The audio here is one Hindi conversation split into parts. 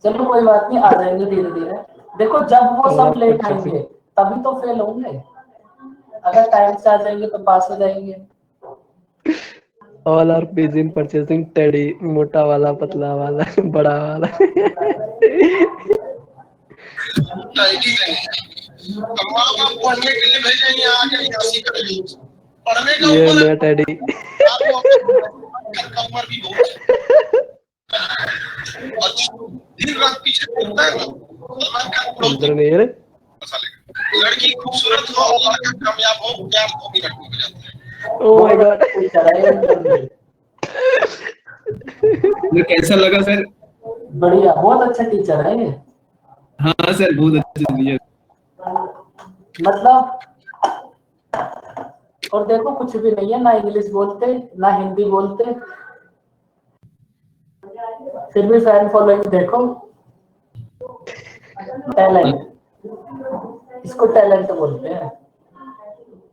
चलो कोई बात नहीं, आ जाएंगे धीरे धीरे। देखो जब वो और सब आप लेट अच्छे से आएंगे तभी तो फेल होंगे, अगर टाइम से आ जाएंगे तो पास हो जाएंगे। All are busy in purchasing teddy, मोटा वाला, पतला वाला, बड़ा वाला। माँ बाप पढ़ने के लिए भेजेंगे, आगे निकासी करेंगे। पढ़ने का ये ऊपर नया टेडी। कमर भी बहुत दिन रात पीछे घूमता है ना, सलमान खान अंदर नहीं है। लड़की खूबसूरत हो और लड़का कामयाब हो, प्यार 2 मिनट में हो जाता है। Oh my God. ये कैसा लगा सर? बढ़िया, बहुत अच्छा टीचर है ये। हाँ सर, बहुत अच्छे से दिया। मतलब और देखो कुछ भी नहीं है, ना इंग्लिश बोलते ना हिंदी बोलते, फिर भी फैन फॉलोइंग देखो। टैलेंट, इसको टैलेंट बोलते हैं।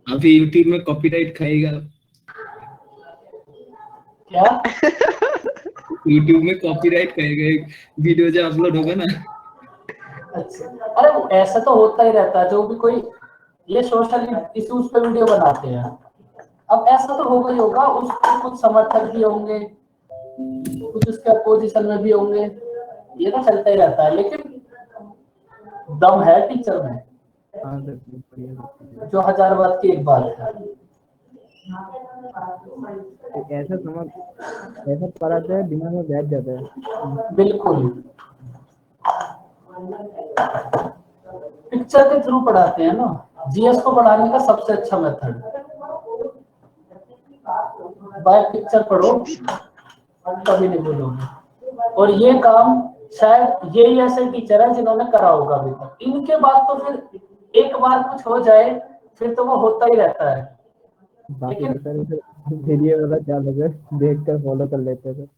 अभी यूट्यूब में कॉपीराइट खाएगा। क्या? यूट्यूब में कॉपीराइट खाएगा वीडियो जब अपलोड होगा ना। अच्छा, अरे ऐसा तो होता ही रहता है, जो भी कोई ये सोशल इश्यूज पे वीडियो बनाते हैं, अब ऐसा तो होगा ही होगा, उसके कुछ समर्थक भी होंगे, कुछ उसके अपोजिशन में भी होंगे, ये तो चलता ही रहता है, लेकिन दम है टीचर में, हाँ सर, बढ़िया। जो 1000 बात की एक बात है। ऐसा समझ, ऐसा पढ़ाते हैं दिमाग में बैठ जाता है। बिल्कुल, पिक्चर के थ्रू पढ़ाते हैं ना, जीएस को पढ़ाने का सबसे अच्छा मेथड बाय पिक्चर पढ़ो, कभी नहीं भूलोगे। और ये काम शायद यही ऐसे टीचर है जिन्होंने करा होगा अभी तक, इनके बाद तो फिर एक बार कुछ हो जाए फिर तो वो होता ही रहता है। बाकी लेकिन सर ये वाला क्या लगे, देख कर फॉलो कर लेते हैं।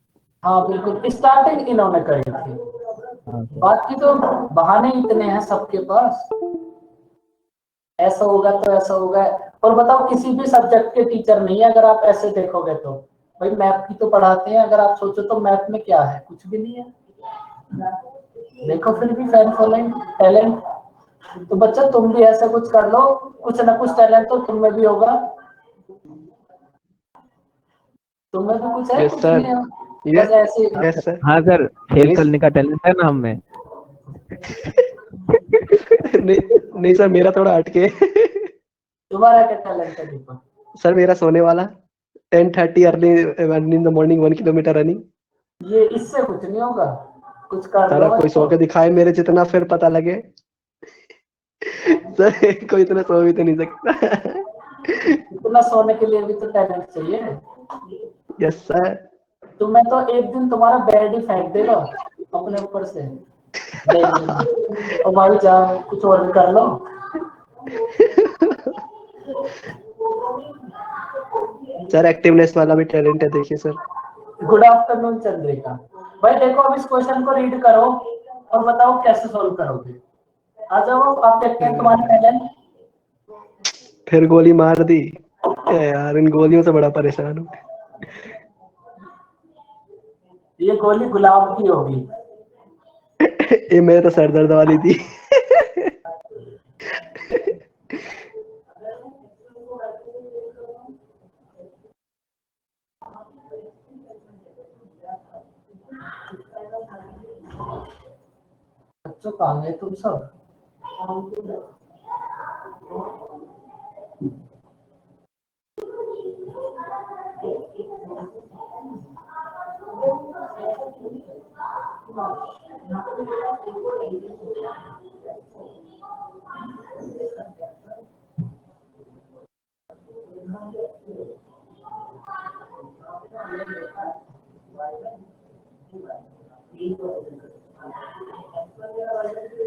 हाँ बिल्कुल, स्टार्टिंग इन्होंने करी थी, हाँ सर। बाकी तो बहाने इतने हैं सबके पास, ऐसा होगा तो ऐसा होगा। और बताओ किसी भी सब्जेक्ट के टीचर नहीं है, अगर आप ऐसे देखोगे तो भाई मैथ की तो पढ़ाते हैं, अगर आप सोचो तो मैथ में क्या है, कुछ भी नहीं है। देखो फिर भी फैन फॉलोइंग, टैलेंट। तो बच्चा तुम भी ऐसा कुछ कर लो, कुछ ना कुछ टैलेंट तो तुम में भी होगा, तुम में भी कुछ है, यस कुछ सर, नहीं है, बस ऐसे। Yes sir. हाँ सर, खेल खेलने का टैलेंट है ना हम में। नहीं नहीं सर, मेरा थोड़ा हटके। तुम्हारा क्या टैलेंट है दीपक? सर मेरा सोने वाला, 10:30 early in the morning 1 kilometre running. ये इससे कुछ नहीं होगा, कुछ कर सर लो अब कोई सो बच्चों। के दिखाए मेरे जितना, फिर पता लगे। सर कोई इतना सो भी तो नहीं सकता। इतना सोने के लिए भी तो टैलेंट चाहिए। Yes sir. तो मैं तो एक दिन तुम्हारा बेड ही फेंक देगा अपने ऊपर से, और भाई जाओ कुछ और भी कर लो। सर एक्टिवनेस वाला भी टैलेंट है, देखिए सर। Good afternoon Chandrika. भाई देखो अब इस क्वेश्चन को रीड करो और बताओ कैसे सॉल्व करोगे। आ जाओ, आप देखते हैं तुम्हारा टैलेंट। फिर गोली मार दी यार, इन गोलियों से बड़ा परेशान हूँ। ये गोली गुलाब की होगी। ये मेरे तो सर दर्द वाली थी। बच्चों कहाँ गए तुम सब?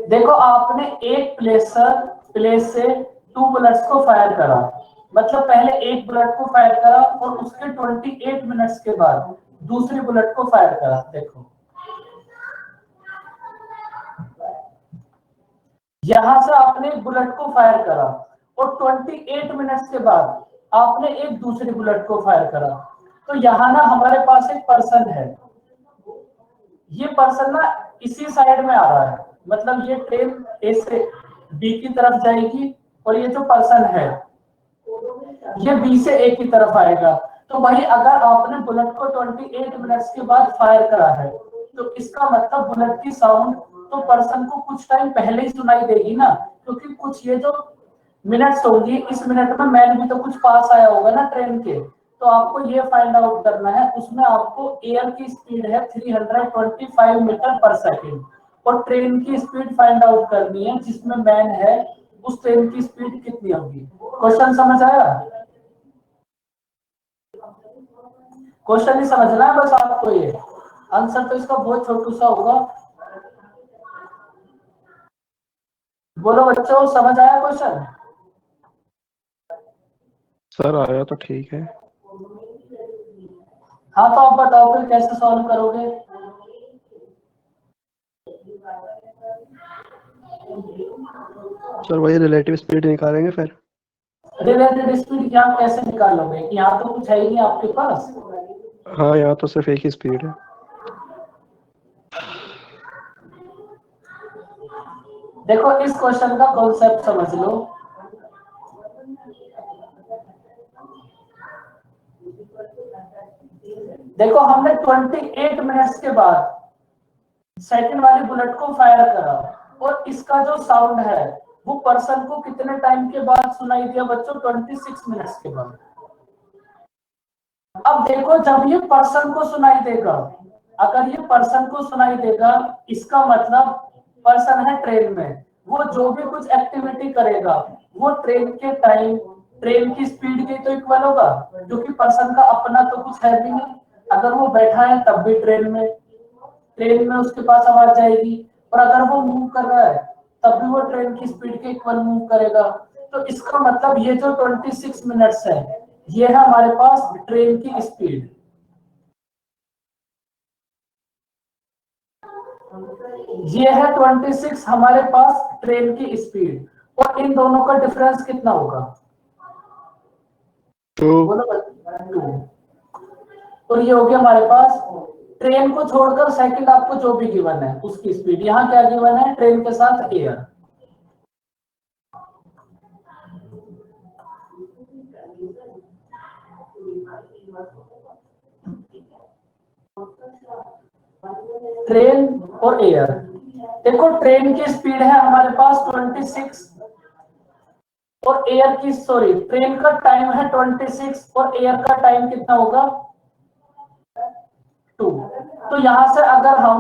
देखो आपने एक प्लेस से 2 बुलेट्स को फायर करा, मतलब पहले एक बुलेट को फायर करा और उसके 28 मिनट्स के बाद दूसरी बुलेट को फायर करा। देखो यहां से आपने एक बुलेट को फायर करा और 28 मिनट्स के बाद आपने एक दूसरी बुलेट को फायर करा, तो यहां ना हमारे पास एक पर्सन है, ये पर्सन ना इसी साइड में आ रहा है, मतलब ये ट्रेन ए से बी की तरफ जाएगी और ये जो पर्सन है ये बी से ए की तरफ आएगा। तो भाई अगर आपने बुलेट को 28 मिनट्स के बाद फायर करा है तो इसका मतलब बुलेट की साउंड तो पर्सन को कुछ टाइम पहले ही सुनाई देगी ना, क्योंकि कुछ ये जो मिनट्स होंगी इस मिनट में मैन भी तो कुछ पास आया होगा ना ट्रेन के। तो आपको ये फाइंड आउट करना है, उसमें आपको एयर की स्पीड है 325 मीटर पर सेकेंड और ट्रेन की स्पीड फाइंड आउट करनी है जिसमें मैन है, उस ट्रेन की स्पीड कितनी होगी। क्वेश्चन समझ आया? क्वेश्चन ही समझना है बस आपको, ये आंसर तो इसका बहुत छोटू सा होगा। बोलो बच्चों, समझ आया क्वेश्चन? सर आया तो ठीक है। हाँ तो आप बताओ फिर कैसे सॉल्व करोगे? सर वही रिलेटिव स्पीड निकालेंगे फिर। रिलेटिव स्पीड यहाँ कैसे निकालोगे? यहाँ तो कुछ है ही नहीं आपके पास। हाँ यहाँ तो सिर्फ एक ही स्पीड है। देखो इस क्वेश्चन का कॉन्सेप्ट समझ लो। देखो हमने 28 मिनट्स के बाद सेकंड वाली बुलेट को फायर करा और इसका जो साउंड है वो पर्सन को कितने टाइम के बाद सुनाई दिया बच्चों? 26 मिनट्स के बाद। अब देखो जब ये पर्सन को सुनाई देगा, अगर ये पर्सन को सुनाई देगा इसका मतलब पर्सन है ट्रेन में, वो जो भी कुछ एक्टिविटी करेगा वो ट्रेन के टाइम ट्रेन की स्पीड के तो इक्वल होगा, क्योंकि पर्सन का अपना तो कुछ है भी नहीं। अगर वो बैठा है तब भी ट्रेन में उसके पास आवाज जाएगी, और अगर वो मूव कर रहा है तब भी वो ट्रेन की स्पीड के इक्वल मूव करेगा। तो इसका मतलब ये जो 26 मिनट्स है ये है हमारे पास ट्रेन की स्पीड। ये है 26 हमारे पास ट्रेन की स्पीड, और इन दोनों का डिफरेंस कितना होगा? बोलो 2। और ये हो गया हमारे पास ट्रेन को छोड़कर सेकंड आपको जो भी गिवन है उसकी स्पीड। यहाँ क्या गिवन है? ट्रेन के साथ एयर। ट्रेन और एयर। देखो ट्रेन की स्पीड है हमारे पास 26 और एयर की ट्रेन का टाइम है 26 और एयर का टाइम कितना होगा? 2। तो यहां से अगर हम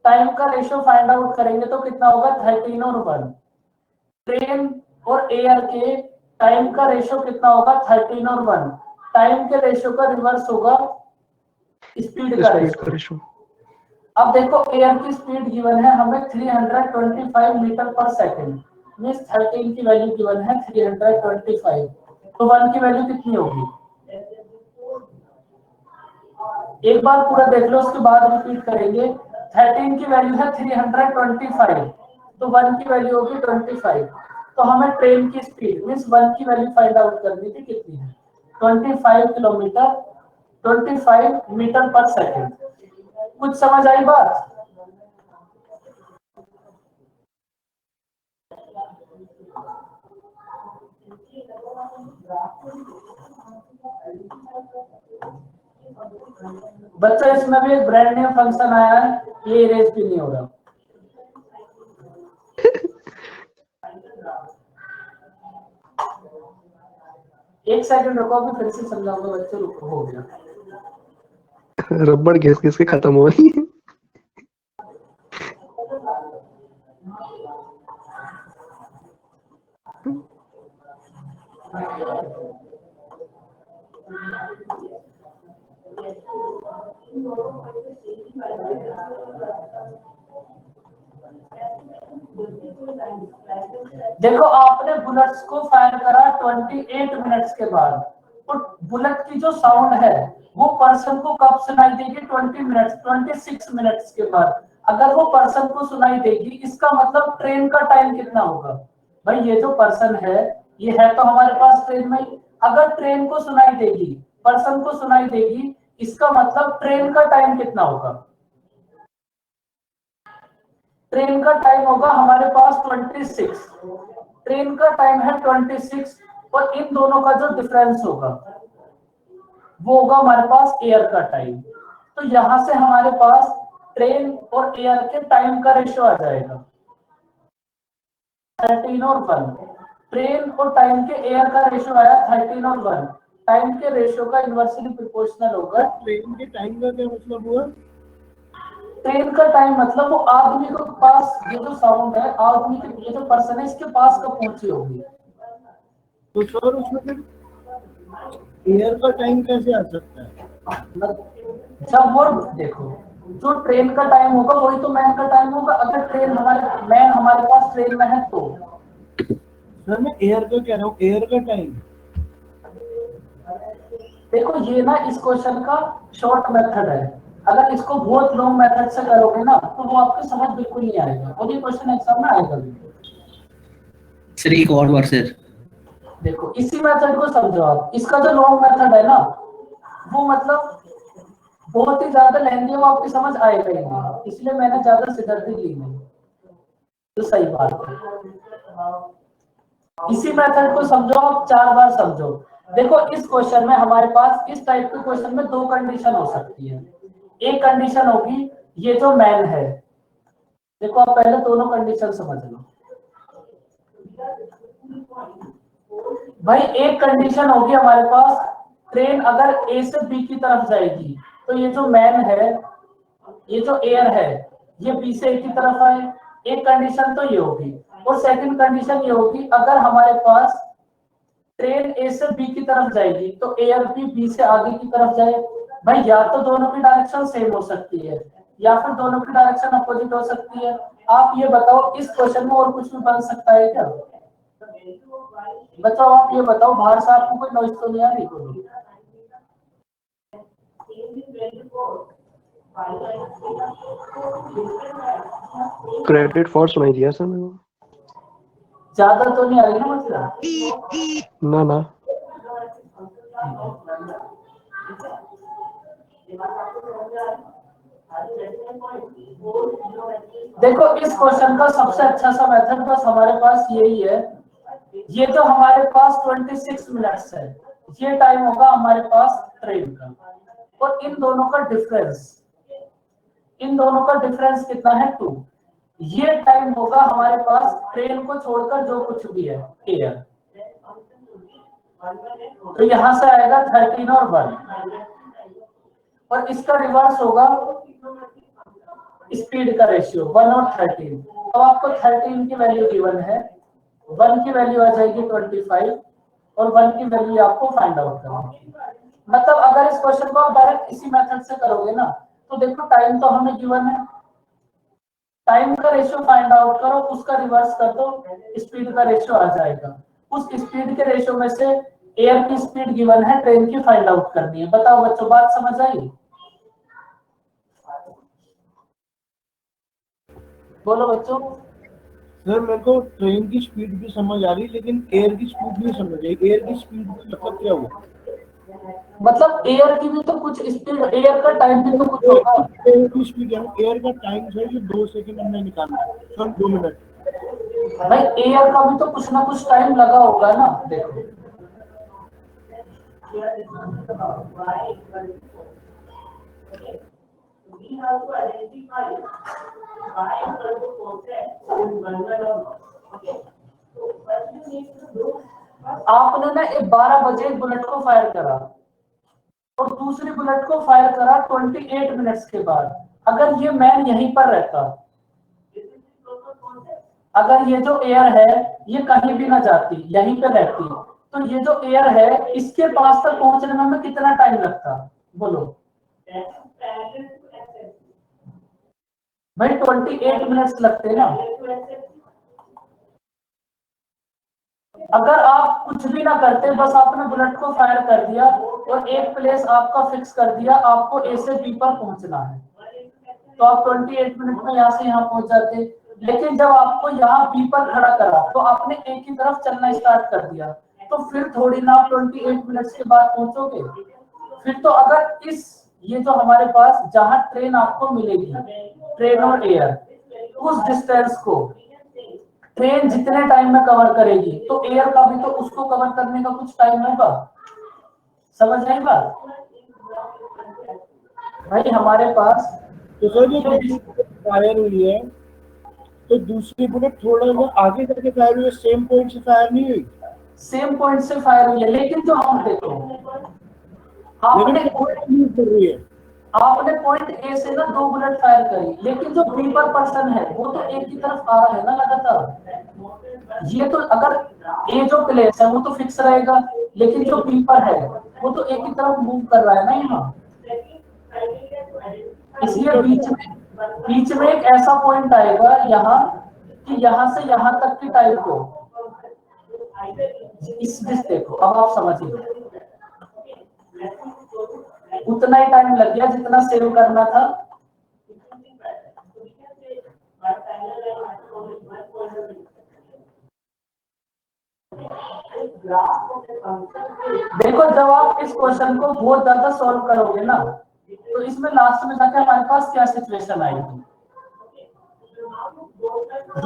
टाइम का रेशियो फाइंड आउट करेंगे तो कितना होगा? 13 और 1। ट्रेन और एयर के टाइम का रेशियो कितना होगा? 13 और 1। टाइम के रेशियो का रिवर्स होगा स्पीड का रेशियो। अब देखो एयर की स्पीड गिवन है हमें 325 मीटर पर सेकेंड, मींस 13 की वैल्यू गिवन है 325, तो 1 की वैल्यू कितनी होगी? एक बार पूरा देख लो उसके बाद रिपीट करेंगे। 13 की वैल्यू है 325, तो 1 की वैल्यू होगी 25। तो हमें ट्रेन की स्पीड मींस 1 की वैल्यू फाइंड आउट करनी थी, कितनी है? 25 किलोमीटर 25 मीटर पर सेकेंड। कुछ समझ आई बात? बच्चा इसमें भी एक ब्रांड न्यू फंक्शन आया है, ये इरेज भी नहीं हो रहा। एक सेकंड रुको, अभी फिर से समझाऊंगा बच्चों। रुको, हो गया। रबड़ घिस घिस के खत्म हो रही है। देखो आपने बुलेट्स को फायर करा 28 मिनट्स के बाद, तो बुलेट की जो साउंड है वो पर्सन को कब सुनाई देगी? 26 मिनट्स के बाद। अगर वो पर्सन को सुनाई देगी इसका मतलब ट्रेन का टाइम कितना होगा? भाई ये जो पर्सन है ये है तो हमारे पास ट्रेन में, अगर ट्रेन को सुनाई देगी पर्सन को सुनाई देगी इसका मतलब ट्रेन का टाइम कितना होगा? ट्रेन का टाइम होगा हमारे पास 26, ट्रेन का टाइम है 26 और इन दोनों का जो डिफरेंस होगा वो होगा हमारे पास एयर का टाइम। तो यहां से हमारे पास ट्रेन और एयर के टाइम का रेशियो आ जाएगा 13 और 1। ट्रेन और टाइम के एयर का रेशियो आया 13 और 1। टाइम के रेशियो का इनवर्सली प्रोपोर्शनल होगा। ट्रेन के टाइम का क्या मतलब हुआ? ट्रेन का टाइम मतलब वो आदमी के पास, ये जो साउंड है आदमी के, ये जो पर्सन है इसके पास कब पहुंची होगी। तो सर उसमें फिर एयर का टाइम कैसे आ सकता है? जब वो देखो जो ट्रेन का टाइम होगा वही तो मैन का टाइम होगा। अगर ट्रेन मैन हमारे पास ट्रेन में है तो सर मैं एयर का कह रहा हूँ, एयर का टाइम। देखो ये ना इस क्वेश्चन का शॉर्ट मेथड है। अगर इसको बहुत लॉन्ग मेथड से करोगे ना तो वो आपके समझ बिल्कुल नहीं आएगा और ये क्वेश्चन एग्जाम में आएगा भी। सर एक और बार सर। देखो इसी मेथड को समझो आप। इसका जो लॉन्ग मेथड है ना वो मतलब बहुत ही ज्यादा लेंदी है, वो आपकी समझ आएगा ही नहीं, इसलिए मैंने ज्यादा सिरदर्दी ली नहीं। तो सही बात है, इसी मेथड को समझो आप, 4 बार समझो। देखो इस क्वेश्चन में हमारे पास इस टाइप के क्वेश्चन में 2 कंडीशन हो सकती है। एक कंडीशन होगी ये जो मैन है, देखो आप पहले दोनों कंडीशन समझ लो भाई। एक कंडीशन होगी हमारे पास ट्रेन अगर ए से बी की तरफ जाएगी तो ये जो मैन है, ये जो एयर है, ये बी से ए की तरफ आए। एक कंडीशन तो ये होगी। और सेकंड कंडीशन ये होगी अगर हमारे पास ट्रेन ए से बी की तरफ जाएगी तो एयर भी बी से आगे की तरफ जाए। भाई या तो दोनों की डायरेक्शन सेम हो सकती है या फिर दोनों की डायरेक्शन अपोजिट हो सकती है। आप ये बताओ इस क्वेश्चन में और कुछ भी बन सकता है क्या? बच्चों आप ये बताओ, बाहर से आपको कोई नॉइज तो नहीं आ रही? क्रेडिट फॉर सुनाई दिया सर मेरे को। ज्यादा तो नहीं आ रही ना मतलब? ना देखो इस क्वेश्चन का सबसे अच्छा सा मेथड बस हमारे पास यही है। ये जो हमारे पास 26 मिनट्स है ये टाइम होगा हमारे पास ट्रेन का, और इन दोनों का डिफरेंस कितना है 2। ये टाइम होगा हमारे पास ट्रेन को छोड़कर जो कुछ भी है एयर। तो यहां से आएगा 13 और 1 और इसका रिवर्स होगा स्पीड का रेशियो 1 और 13। अब आपको 13 की वैल्यू गिवन है, 1 की वैल्यू आ जाएगी 25 और 1 की वैल्यू आपको फाइंड आउट करनी है। मतलब अगर इस क्वेश्चन को आप डायरेक्ट इसी मेथड से करोगे ना तो देखो टाइम तो हमें गिवन है, टाइम का रेशियो फाइंड आउट करो, उसका रिवर्स कर दो, स्पीड का रेशियो आ जाएगा। उस स्पीड के रेशियो में से एयर की स्पीड गिवन है, ट्रेन की फाइंड आउट करनी है। बताओ बच्चों बात समझ आई? बोलो बच्चों। सर मेरे को ट्रेन की स्पीड भी समझ आ रही लेकिन एयर की स्पीड नहीं समझ आई। एयर की स्पीड मतलब क्या हुआ? मतलब एयर की भी तो कुछ स्पीड, एयर का टाइम भी तो कुछ होगा। एयर की स्पीड है, एयर का टाइम सर जो 2 सेकंड हमने निकाला है सर, 2 मिनट। भाई एयर का भी तो कुछ ना कुछ टाइम लगा होगा ना। देखो आपने ना 12 बजे बुलेट को फायर करा और दूसरी बुलेट को फायर करा 28 मिनट्स के बाद। अगर ये मैन यहीं पर रहता, अगर ये जो एयर है ये कहीं भी ना जाती, यहीं पे रहती, तो ये जो एयर है इसके पास तक पहुंचने में हमें कितना टाइम लगता? बोलो भाई 28 मिनट्स लगते ना। अगर आप कुछ भी ना करते, बस आपने बुलेट को फायर कर दिया और एक प्लेस आपका फिक्स कर दिया, आपको ए से बी पर पहुंचना है, तो आप 28 मिनट में यहाँ से यहाँ पहुंच जाते। लेकिन जब आपको यहाँ बी पर खड़ा करा तो आपने ए की तरफ चलना स्टार्ट कर दिया, तो फिर थोड़ी ना 28 मिनट्स के बाद पहुंचोगे। फिर तो अगर ये जो हमारे पास जहां ट्रेन आपको मिलेगी, ट्रेन और एयर, उस डिस्टेंस को ट्रेन जितने टाइम में कवर करेगी, तो एयर का भी तो उसको कवर करने का कुछ टाइम होगा। समझ आई बात भाई? हमारे पास तो सर जो दूसरी फायर हुई है, तो दूसरी बुलेट थोड़ा सा आगे करके फायर हुई है, सेम पॉइंट से फायर नहीं हुई। सेम पॉइंट से फायर हुई है, लेकिन जो हम देखो लेकिन कर रही है। आपने पॉइंट ए से ना 2 बुलेट फायर करी, लेकिन जो बी पर पर्सन है वो तो ए की तरफ आ रहा है ना लगातार। ये तो अगर ए जो प्लेस है वो तो फिक्स रहेगा, लेकिन जो बी पर है वो तो ए की तरफ मूव कर रहा है ना यहाँ। इसलिए बीच में एक ऐसा पॉइंट आएगा यहाँ कि यहाँ से यहाँ तक की टाइम को इस देखो, अब आप समझिए उतना ही टाइम लग गया जितना सेव करना था। देखो जब आप इस क्वेश्चन को बहुत ज्यादा सॉल्व करोगे ना, तो इसमें लास्ट में जाके हमारे पास क्या सिचुएशन आएगी।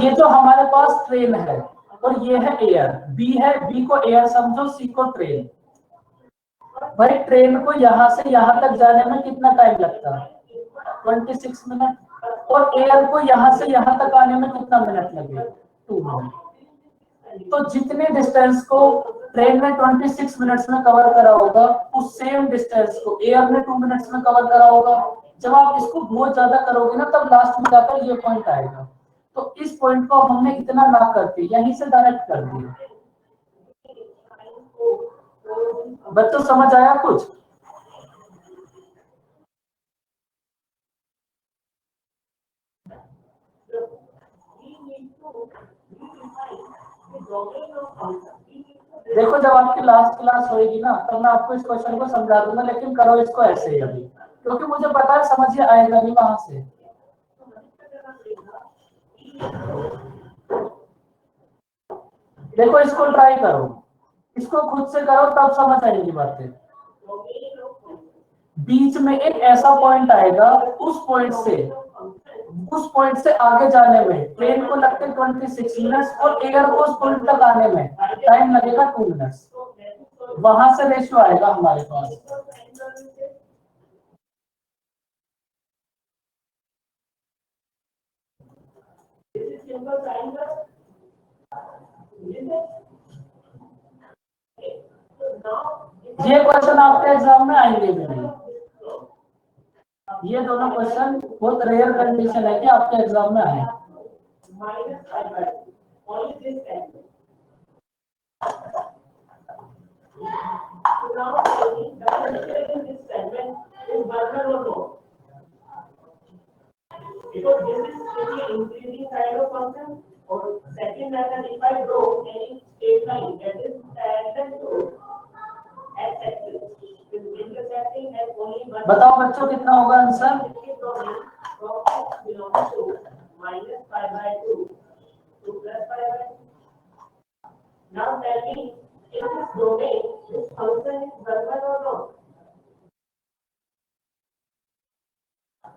ये जो हमारे पास ट्रेन है और ये है एयर, बी है, बी को एयर समझो, सी को ट्रेन। भाई ट्रेन को यहाँ से यहाँ तक जाने में कितना टाइम लगता है? 26 मिनट। और एयर को यहाँ से यहाँ तक आने में कितना मिनट लगेगा? 2 मिनट। तो जितने डिस्टेंस को ट्रेन ने 26 मिनट्स में कवर करा होगा, उस सेम डिस्टेंस को एयर ने 2 मिनट्स में कवर करा होगा। जब आप इसको बहुत ज्यादा करोगे ना, तब लास्ट में जाकर ये पॉइंट आएगा। तो इस पॉइंट को हमने इतना ना करके यहीं से डायरेक्ट कर दिया। बच्चों समझ आया कुछ? देखो जब आपकी लास्ट क्लास होएगी ना, तब मैं आपको इस क्वेश्चन को समझा दूंगा, लेकिन करो इसको ऐसे ही अभी, क्योंकि मुझे पता है समझिए आएगा नहीं वहां से। देखो इसको ट्राई करो, इसको खुद से करो, तब समझ आएगी बातें। बीच में एक ऐसा पॉइंट आएगा, उस पॉइंट से आगे जाने में ट्रेन को लगते 26 मिनट्स और एयर को उस पॉइंट तक आने में टाइम लगेगा 2 मिनट्स। वहां से रेशियो आएगा हमारे पास। ये क्वेश्चन आपके एग्जाम में आएंगे भी नहीं। ये दोनों क्वेश्चन बहुत रेयर कंडीशन है कि आपके एग्जाम में आए। Because this is really increasing kind of function. Or second method, if I draw any straight line that is tangent to x-axis, is intersecting at only one. बताओ बच्चों कितना होगा answer? Belongs to minus pi by 2 to plus pi by 2. Now tell me, in this domain, this function is 1 or not?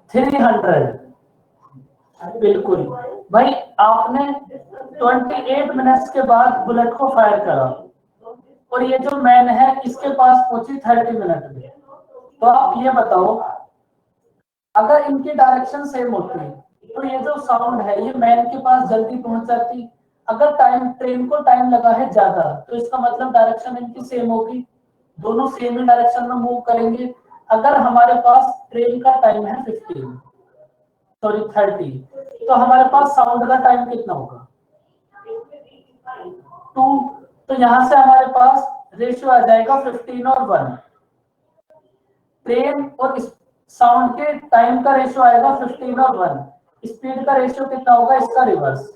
300। बिल्कुल भाई, आपने 28 मिनट्स के बाद बुलेट को फायर करा और ये जो मैन है इसके पास पहुंची 30 मिनट में। तो आप ये बताओ, अगर इनकी डायरेक्शन सेम होती तो ये जो साउंड है ये मैन के पास जल्दी पहुंच जाती। अगर ट्रेन को टाइम लगा है ज्यादा, तो इसका मतलब डायरेक्शन इनकी सेम होगी, दोनों सेम ही डायरेक्शन में मूव करेंगे। अगर हमारे पास ट्रेन का टाइम है 30, तो हमारे पास साउंड का टाइम कितना होगा? 2। तो यहां से हमारे पास रेशियो आ जाएगा 15 और 1। ट्रेन और साउंड के टाइम का रेशियो आएगा 15 और 1। स्पीड का रेशियो कितना होगा? इसका रिवर्स।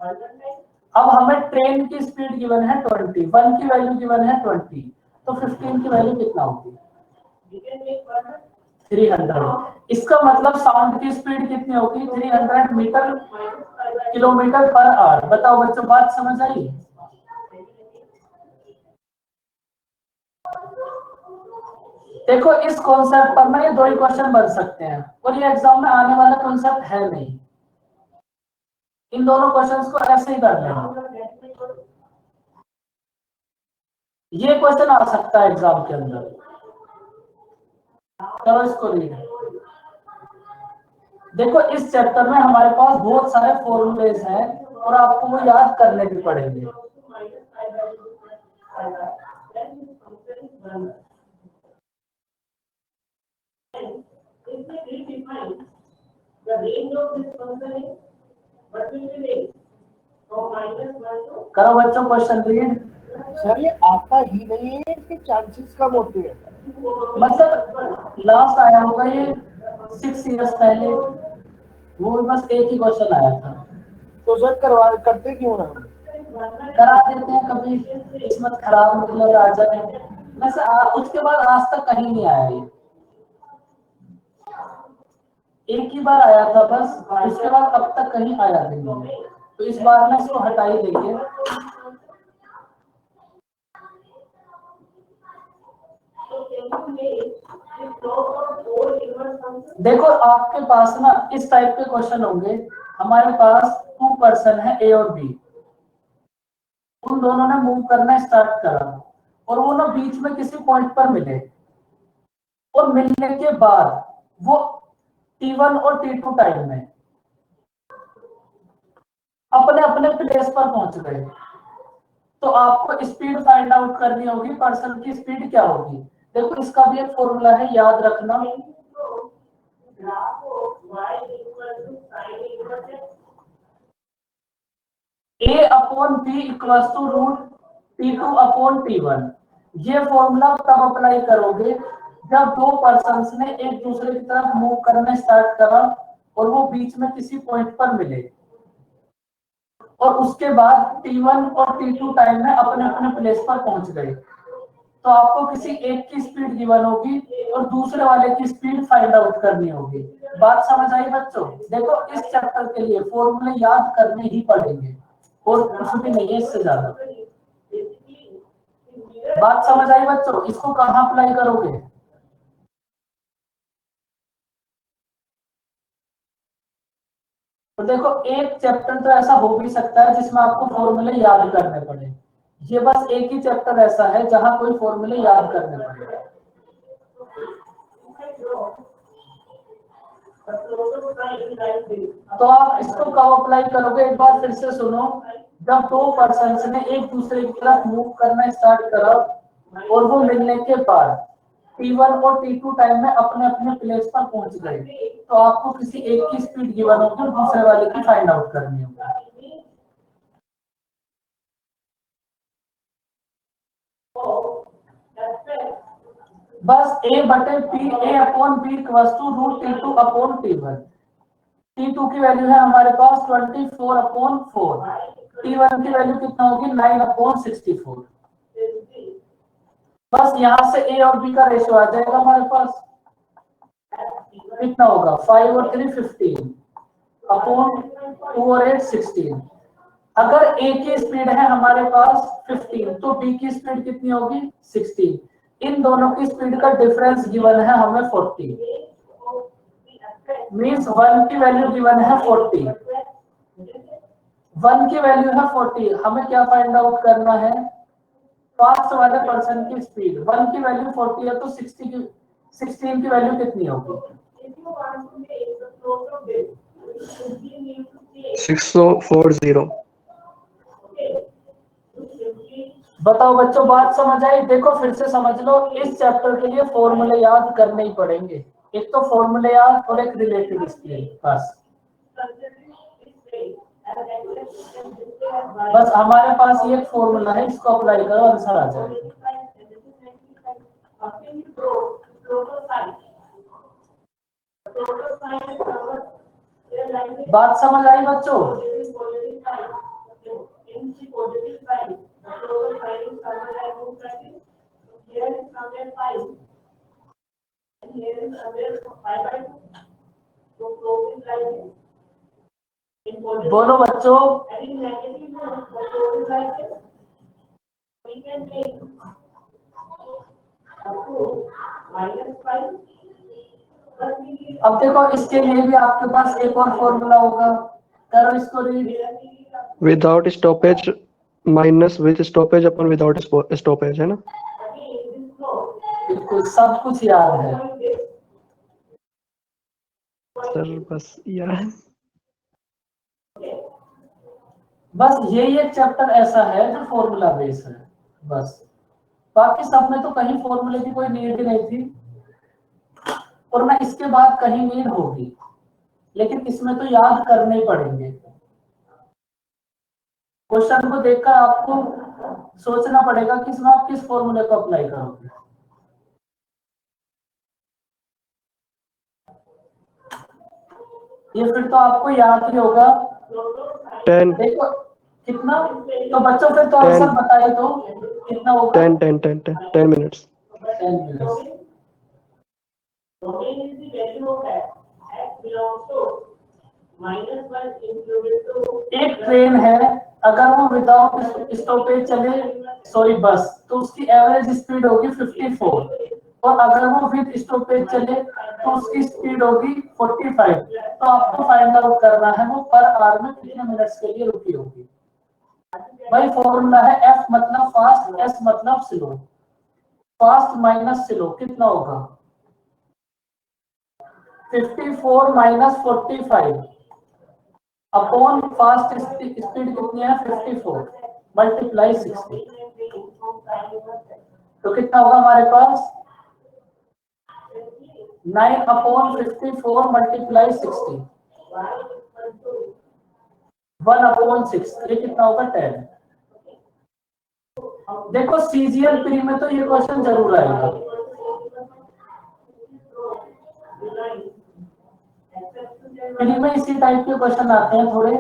अब हमें ट्रेन की स्पीड गिवन है 20, 1 की वैल्यू गिवन है 20, तो 15 की वैल्यू कितना होगी? 300। इसका मतलब साउंड की स्पीड कितनी होगी? 300 किलोमीटर पर आवर। बताओ बच्चों, बात समझ आई? देखो इस कॉन्सेप्ट पर ना ये 2 ही क्वेश्चन बन सकते हैं और ये एग्जाम में आने वाला कॉन्सेप्ट है नहीं। इन दोनों क्वेश्चंस को ऐसे ही कर लेना। ये क्वेश्चन आ सकता है एग्जाम के अंदर। चलो इसको रीड। देखो इस चैप्टर में हमारे पास बहुत सारे फॉर्मूलेस हैं और आपको वो याद करने भी पड़ेंगे। करो बच्चों क्वेश्चन रीड। सर ये आता ही नहीं है, इसके चांसेस कम होते हैं। मतलब लास्ट आया होगा ये 6 इयर्स पहले, वो बस एक ही क्वेश्चन आया था। तो सर करते क्यों ना? करा देते हैं, कभी किस्मत खराब निकले आ जाए। वैसे उसके बाद आज तक कहीं नहीं आया ये, एक ही बार आया था बस, उसके बाद अब तक कहीं आया नहीं है। तो इस बार ना इसको हटा ही देंगे। देखो आपके पास ना इस टाइप के क्वेश्चन होंगे। हमारे पास 2 पर्सन है ए और बी, उन दोनों ने मूव करना स्टार्ट करा और वो ना बीच में किसी पॉइंट पर मिले और मिलने के बाद वो T1 और T2 टाइम में अपने अपने प्लेस पर पहुंच गए। तो आपको स्पीड फाइंड आउट करनी होगी, पर्सन की स्पीड क्या होगी। देखो इसका भी एक फॉर्मूला है, याद रखना। A upon B equals to root T2 upon T1। ये फॉर्मूला तब अप्लाई करोगे जब 2 पर्सन्स ने एक दूसरे की तरफ मूव करना स्टार्ट करा और वो बीच में किसी पॉइंट पर मिले और उसके बाद T1 और T2 टाइम में अपने अपने प्लेस पर पहुंच गए। तो आपको किसी एक की स्पीड गिवन होगी और दूसरे वाले की स्पीड फाइंड आउट करनी होगी। बात समझ आई बच्चों? देखो इस चैप्टर के लिए फॉर्मूले याद करने ही पड़ेंगे और कुछ भी नहीं है इससे ज्यादा। बात समझ आई बच्चों? इसको कहाँ अप्लाई करोगे? तो देखो एक चैप्टर तो ऐसा हो भी सकता है जिसमें आपको फॉर्मूले याद करने पड़े। ये बस एक ही चैप्टर ऐसा है जहां कोई फॉर्मूले याद करने पड़े। तो आप इसको कब अप्लाई करोगे? एक बार फिर से सुनो। जब 2 पर्सन्स ने एक दूसरे की तरफ मूव करना स्टार्ट करा और वो मिलने के बाद T1 और T2 टाइम में अपने अपने प्लेस पर पहुंच गए, तो आपको किसी एक की स्पीड गिवन होगी और दूसरे वाले की फाइंड आउट करनी होगी। बस A बटे P, A upon B equals to root T2 upon T1। T2 की वैल्यू है हमारे पास 24 अपॉन 4, T1 की वैल्यू कितना होगी 9 अपॉन 64। बस यहां से A और B का रेशियो आ जाएगा हमारे पास, कितना होगा 5 और 3 15 अपॉन 2 और 8 16। अगर A की स्पीड है हमारे पास 15 तो B की स्पीड कितनी होगी 16। इन दोनों की स्पीड का डिफरेंस गिवन है हमें 40, मींस 1 की वैल्यू गिवन है 40, 1 की वैल्यू है 40। हमें क्या फाइंड आउट करना है? फास्ट वाले पर्सन की स्पीड। 1 की वैल्यू 40 है तो 16 की वैल्यू कितनी होगी? 640। बताओ बच्चों बात समझ आई? देखो फिर से समझ लो, इस चैप्टर के लिए फॉर्मूले याद करने ही पड़ेंगे। एक तो फॉर्मूले याद और एक रिलेटिव स्पीड। बस हमारे पास ये फॉर्मूला है, इसको अप्लाई करो आंसर आ जाएगा। बात समझ आई बच्चों? बोलो बच्चों। अब देखो इसके लिए भी आपके पास एक और फॉर्मूला होगा, करो इसको read. Without stoppage minus with stoppage upon without stoppage, है ना? बिल्कुल सब कुछ याद है। सर बस यार बस यही एक चैप्टर ऐसा है जो फॉर्मूला बेस है बस। बाकी सब में तो कहीं फॉर्मूले की कोई नीड नहीं थी और ना इसके बाद कहीं नीड होगी, लेकिन इसमें तो याद करने पड़ेंगे। क्वेश्चन को देखकर आपको सोचना पड़ेगा कि इसमें आप किस फॉर्मूले को अप्लाई करोगे। ये फिर तो आपको याद ही होगा। 10 देखो कितना, तो बच्चों फिर तो आंसर बताइए तो कितना होगा। 10 minutes. 10 minutes। Domain is the value of x belongs to -1 included to एक ट्रेन है, अगर वो विदाउट स्टॉपेज चले सॉरी बस, तो उसकी एवरेज स्पीड होगी 54 और अगर वो विद स्टॉपेज चले तो उसकी स्पीड होगी 45। तो आपको फाइंड आउट करना है वो पर आवर में कितने मिनट्स के लिए रुकी होगी। भाई फॉर्मूला है एफ मतलब फास्ट, एस मतलब स्लो। फास्ट माइनस स्लो कितना होगा? 54 माइनस 45 अपॉन फास्ट स्पीड कितनी है 54 मल्टीप्लाई 60। तो कितना होगा हमारे पास 9 अपॉन 54 मल्टीप्लाई 60 1 अपॉन 6, ये कितना होगा 10। देखो सीजीएल प्री में तो ये क्वेश्चन जरूर आएगा। प्री में इसी टाइप के क्वेश्चन आते हैं थोड़े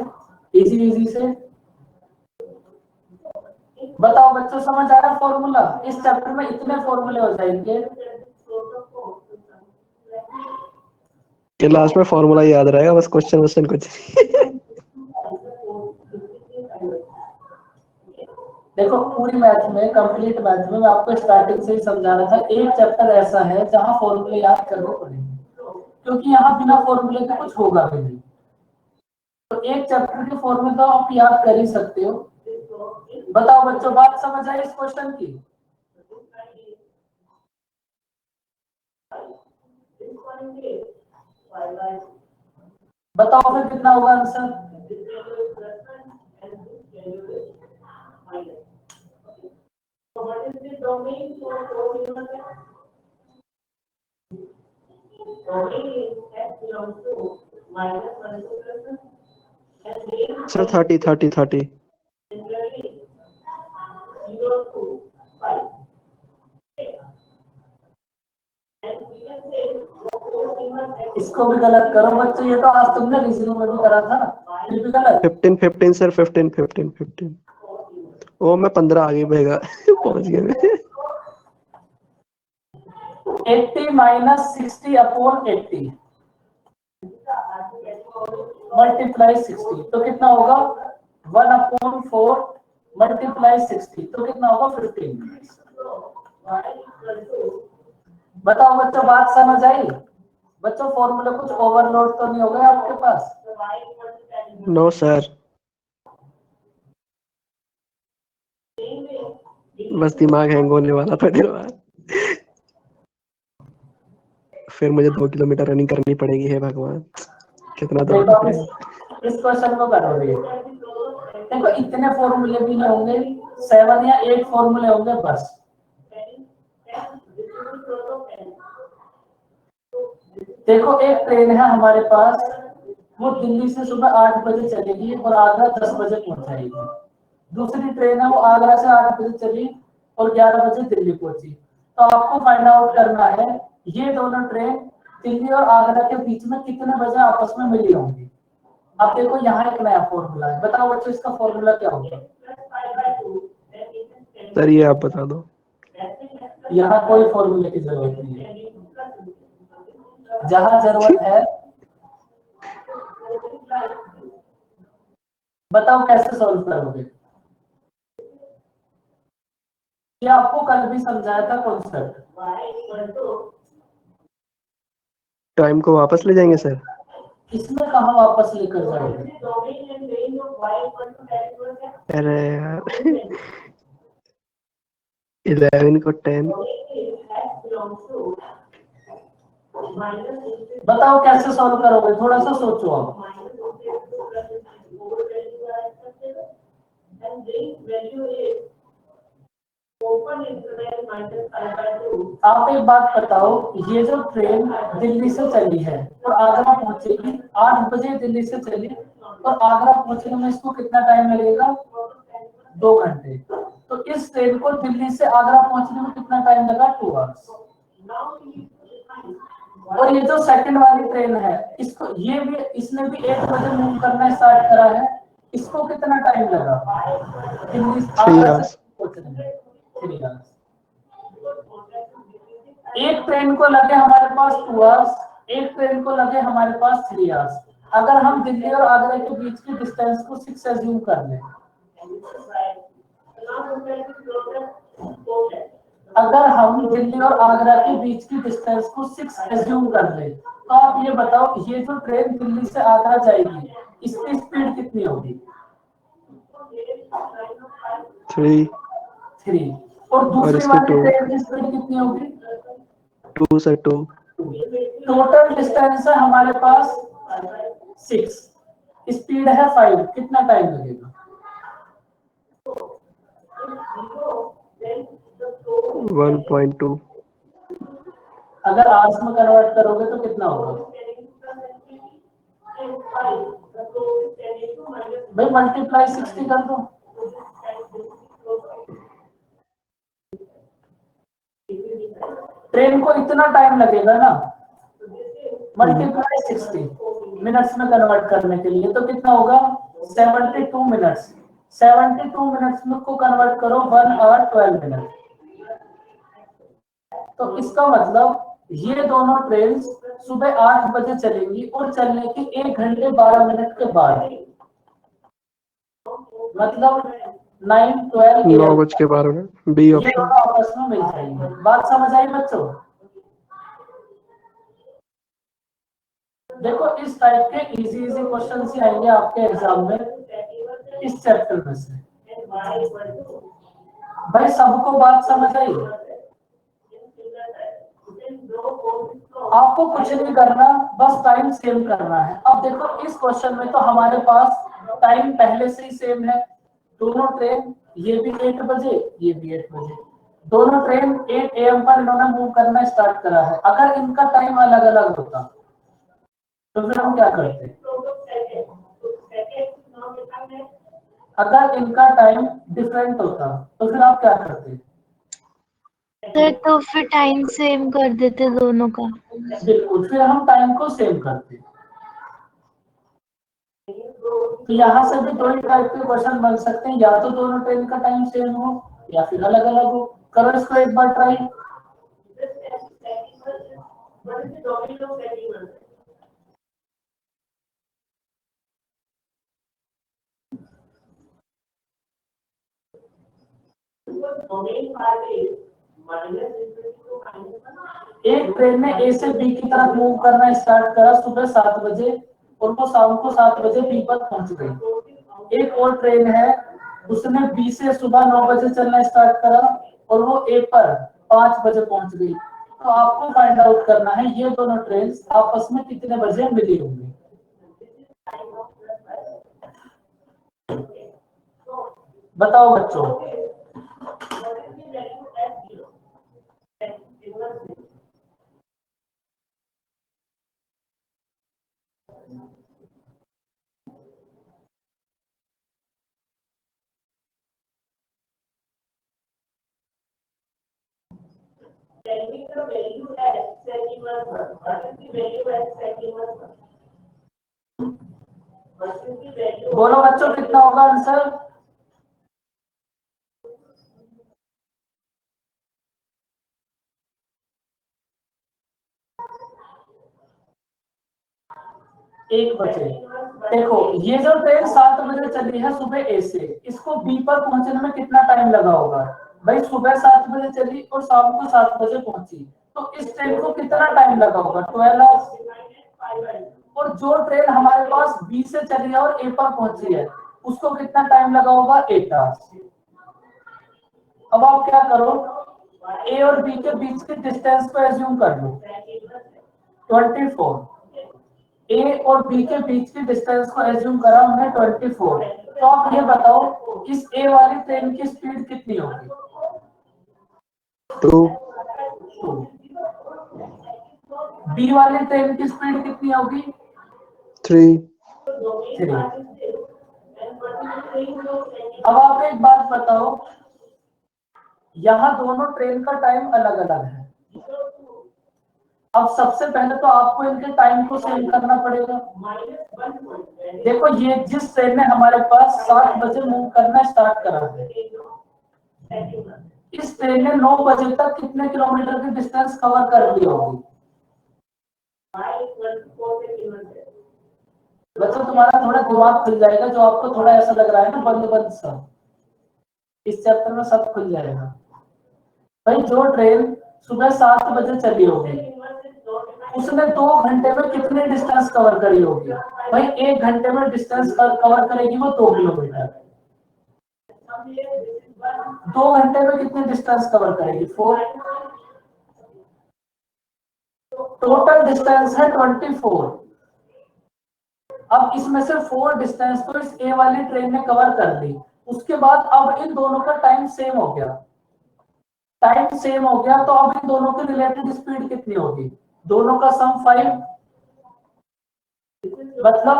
इजी से। बताओ बच्चों समझ आ रहा है फॉर्मूला? इस चैप्टर में इतने फॉर्मूले हो जाएंगे कि लास्ट में फॉर्मूला याद रहेगा, बस क्वेश्चन कुछ देखो पूरी मैथ में, कंप्लीट मैथ में मैं आपको स्टार्टिंग से ही समझा रहा था, एक चैप्टर ऐसा है जहां फॉर्मूले याद करने पड़ेंगे क्योंकि यहाँ बिना फॉर्मूले के कुछ होगा भी नहीं। तो एक चैप्टर के फॉर्मूले तो आप याद कर ही सकते हो। बताओ बच्चों बात समझ आई इस क्वेश्चन की? बताओ फिर कितना होगा answer? So what is the domain for domain is x belongs to -1 to +1 and range sir 30 similarly 0 to 5. And we can say इसको भी गलत करो बच्चों, ये तो आज तुमने रीजनिंग में भी करा था ना, फिर भी गलत। 15 सर 15 ओ मैं 15 आगे भैया पहुंच गया मैं। 80 माइनस 60 अपॉन 80 मल्टीप्लाई 60 तो कितना होगा 1 अपॉन 4 मल्टीप्लाई 60 तो कितना होगा 15। बताओ बच्चों बात समझ आई? बच्चों फॉर्मूला कुछ ओवरलोड तो नहीं हो गया आपके पास? नो सर, बस दिमाग हैंग होने वाला था देर बाद। फिर मुझे 2 किलोमीटर रनिंग करनी पड़ेगी। हे भगवान कितना दर्द देखो है। इस क्वेश्चन को करोगे, देखो इतने फॉर्मूले भी नहीं होंगे, 7 या 8 फॉर्मूले होंगे बस। देखो एक ट्रेन है हमारे पास, वो दिल्ली से सुबह 8 बजे चलेगी और आगरा 10 बजे पहुंचाएगी। दूसरी ट्रेन है वो आगरा से 8 बजे चली और 11 बजे दिल्ली पहुंची। तो आपको फाइंड आउट करना है ये दोनों ट्रेन दिल्ली और आगरा के बीच में कितने बजे आपस में मिली होंगी। अब देखो यहाँ एक नया फॉर्मूला है, बताओ बच्चों इसका फॉर्मूला क्या होगा? सर ये आप बता दो। यहाँ कोई फॉर्मूले की जरूरत नहीं है, जहां जरूरत है बताओ कैसे सॉल्व करोगे? ये आपको कल भी समझाया था कॉन्सेप्ट। टाइम को वापस ले जाएंगे सर? इसमें कहाँ वापस लेकर जाओगे? domain and range of y equal to tan inverse x. अरे यार 11 को 10 Domain is x belongs to minus infinity बताओ कैसे सॉल्व करोगे, थोड़ा सा सोचो आप। minus infinity to plus infinity over value are acceptable and range value is open interval minus pi by 2. आप एक बात बताओ, ये जो ट्रेन दिल्ली से चली है और आगरा पहुंचेगी 8 बजे, दिल्ली से चली और आगरा पहुंचने में इसको कितना टाइम लगेगा? 2 घंटे। तो इस ट्रेन को दिल्ली से आगरा पहुंचने में कितना टाइम लगा? 2 आवर्स। और ये जो सेकंड वाली ट्रेन है, इसको ये भी इसने भी 1 बजे मूव करना स्टार्ट करा है, इसको कितना टाइम लगा दिल्ली से आगरा से पहुंचने में? 3 आवर्स। एक ट्रेन को लगे हमारे पास 2 आवर्स, एक ट्रेन को लगे हमारे पास 3 आवर्स। अगर हम दिल्ली और आगरा के बीच की डिस्टेंस को 6 एज्यूम कर लें, अगर हम दिल्ली और आगरा के बीच की डिस्टेंस को 6 एज्यूम कर लें, तो आप ये बताओ ये जो ट्रेन दिल्ली से आगरा जाएगी इसकी स्पीड कितनी होगी? 3। और दूसरी वाली ट्रेन की स्पीड कितनी होगी? 2 से 2। टोटल डिस्टेंस है हमारे पास 6, स्पीड है 5, कितना टाइम लगेगा? 1.2। अगर आवर्स में कन्वर्ट करोगे तो कितना होगा भाई? मल्टीप्लाई 60 कर दो। ट्रेन को इतना टाइम लगेगा ना, मल्टीप्लाई 60 मिनट्स में कन्वर्ट करने के लिए, तो कितना होगा? 72 मिनट्स। 72 मिनट्स में को कन्वर्ट करो 1 आवर 12 मिनट। तो इसका मतलब ये दोनों ट्रेन सुबह 8 बजे चलेंगी और चलने के 1 घंटे 12 मिनट के बाद, मतलब 9, 12, 9:12 बी ये ऑप्शन। दोनों आपस में मिल जाएंगे। बात समझ आई बच्चों? देखो इस टाइप के इजी क्वेश्चन ही आएंगे आपके एग्जाम में इस चैप्टर में से। भाई सबको बात समझ आई? आपको कुछ नहीं करना, बस टाइम सेम करना है। अब देखो इस क्वेश्चन में तो हमारे पास टाइम पहले से ही सेम है। दोनों ट्रेन, ये भी 8 बजे, ये भी 8 बजे, दोनों ट्रेन 8 AM पर इन्होंने मूव करना स्टार्ट करा है। अगर इनका टाइम अलग अलग होता तो फिर हम क्या करते? अगर इनका टाइम डिफरेंट होता तो फिर आप क्या करते? सर तो फिर टाइम सेम कर देते दोनों का। बिल्कुल, फिर हम टाइम को सेम करते। तो यहाँ से भी 2 टाइप के क्वेश्चन बन सकते हैं, या तो दोनों ट्रेन का टाइम सेम हो या फिर अलग अलग हो। करो इसको एक बार ट्राई। एक ट्रेन ने ए से बी की तरफ मूव करना स्टार्ट करा सुबह 7 बजे और वो शाम को 7 बजे बी पर पहुंच गई। एक और ट्रेन है, उसने बी से सुबह 9 बजे चलना स्टार्ट करा और वो ए पर 5 बजे पहुंच गई। तो आपको फाइंड आउट करना है ये दोनों ट्रेन आपस में कितने बजे मिली होंगी। बताओ बच्चों। बोलो बच्चों कितना होगा आंसर? एक बजे। देखो ये जो ट्रेन 7 बजे चली है सुबह ए से, इसको बी पर पहुंचने में कितना टाइम लगा होगा? भाई सुबह 7 बजे चली और शाम को 7 बजे पहुंची, तो इस ट्रेन को कितना टाइम लगा होगा? 12 आवर्स। और जो ट्रेन हमारे पास बी से चली है और ए पर पहुंची है उसको कितना टाइम लगा होगा 8 आवर्स। अब आप क्या करो, ए और बी के बीच के डिस्टेंस को एज्यूम कर लो 24। ए और बी के बीच के डिस्टेंस को एज्यूम करा हमने 24। तो आप ये बताओ इस ए वाली ट्रेन की स्पीड कितनी होगी? 2 बी वाली ट्रेन की स्पीड कितनी होगी? 3 अब आप एक बात बताओ, यहाँ दोनों ट्रेन का टाइम अलग अलग है। अब सबसे पहले तो आपको इनके टाइम को सेम करना पड़ेगा। देखो ये जिस ट्रेन ने हमारे पास 7 बजे मूव करना स्टार्ट करा है, इस ट्रेन ने 9 बजे तक कितने किलोमीटर की डिस्टेंस कवर कर ली होगी? बच्चों तुम्हारा थोड़ा दिमाग खुल जाएगा, जो आपको थोड़ा ऐसा लग रहा है ना बंद बंद सा, इस चैप्टर में सब खुल जाएगा। भाई जो ट्रेन सुबह 7 बजे चली होगी उसने 2 घंटे में कितनी डिस्टेंस कवर करी होगी? भाई 1 घंटे में डिस्टेंस कवर करेगी वो 2 किलोमीटर। 2 घंटे में कितनी डिस्टेंस कवर करेगी? 4। टोटल डिस्टेंस है 24। अब इसमें से 4 डिस्टेंस तो इस ए वाली ट्रेन ने कवर कर ली। उसके बाद अब इन दोनों का टाइम सेम हो गया। टाइम सेम हो गया तो अब इन दोनों की रिलेटेड स्पीड कितनी होगी? दोनों का सम 5, मतलब